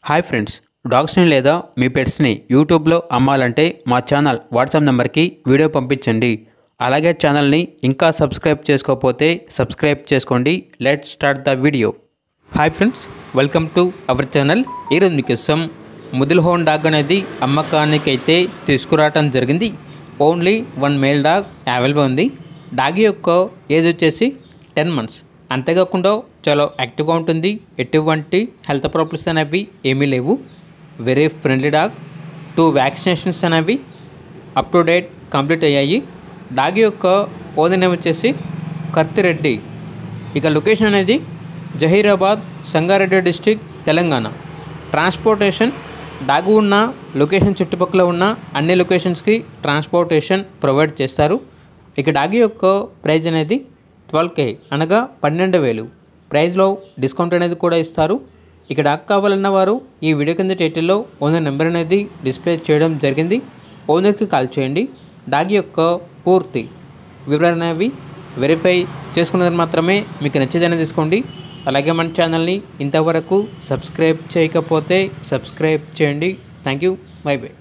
Hi friends, డాగ్స్ని లేదా మీ పెట్స్ని యూట్యూబ్లో అమ్మాలంటే మా ఛానల్ వాట్సాప్ నెంబర్కి వీడియో పంపించండి. అలాగే ఛానల్ని ఇంకా సబ్స్క్రైబ్ చేసుకోకపోతే సబ్స్క్రైబ్ చేసుకోండి. Let's start the video. Hi friends, welcome to our channel. ఈరోజు మీకోసం ముదిల్ హోన్ డాగ్ అనేది అమ్మకానికి అయితే తీసుకురావడం జరిగింది. ఓన్లీ 1 మేల్ డాగ్ అవైలబుల్ ఉంది. డాగ్ యొక్క ఏజ్ వచ్చేసి 10 months. అంతేకాకుండా చాలా యాక్టివ్గా ఉంటుంది. ఎటువంటి హెల్త్ ప్రాబ్లమ్స్ అనేవి ఏమీ లేవు. Very friendly dog. 2 వ్యాక్సినేషన్స్ అనేవి అప్ టు డేట్ కంప్లీట్ అయ్యాయి. డాగ్ యొక్క ఓనర్ నేమ్ వచ్చేసి కర్తిరెడ్డి. ఇక లొకేషన్ అనేది Zaheerabad, Sangareddy district, Telangana. Transportation dog ఉన్న లొకేషన్ చుట్టుపక్కల ఉన్న అన్ని లొకేషన్స్కి ట్రాన్స్పోర్టేషన్ ప్రొవైడ్ చేస్తారు. ఇక డాగ్ యొక్క ప్రైజ్ అనేది 12K అనగా 12,000. ప్రైజ్లో డిస్కౌంట్ అనేది కూడా ఇస్తారు. ఇక డాగ్ కావాలన్న వారు ఈ వీడియో కింద టైటిల్లో ఓనర్ నెంబర్ అనేది డిస్ప్లే చేయడం జరిగింది. ఓనర్కి కాల్ చేయండి. డాగ్ యొక్క పూర్తి వివరణ అనేవి వెరిఫై చేసుకున్నది మాత్రమే మీకు నచ్చేదని తీసుకోండి. అలాగే మన ఛానల్ని ఇంతవరకు సబ్స్క్రైబ్ చేయకపోతే సబ్స్క్రైబ్ చేయండి. Thank you. By by.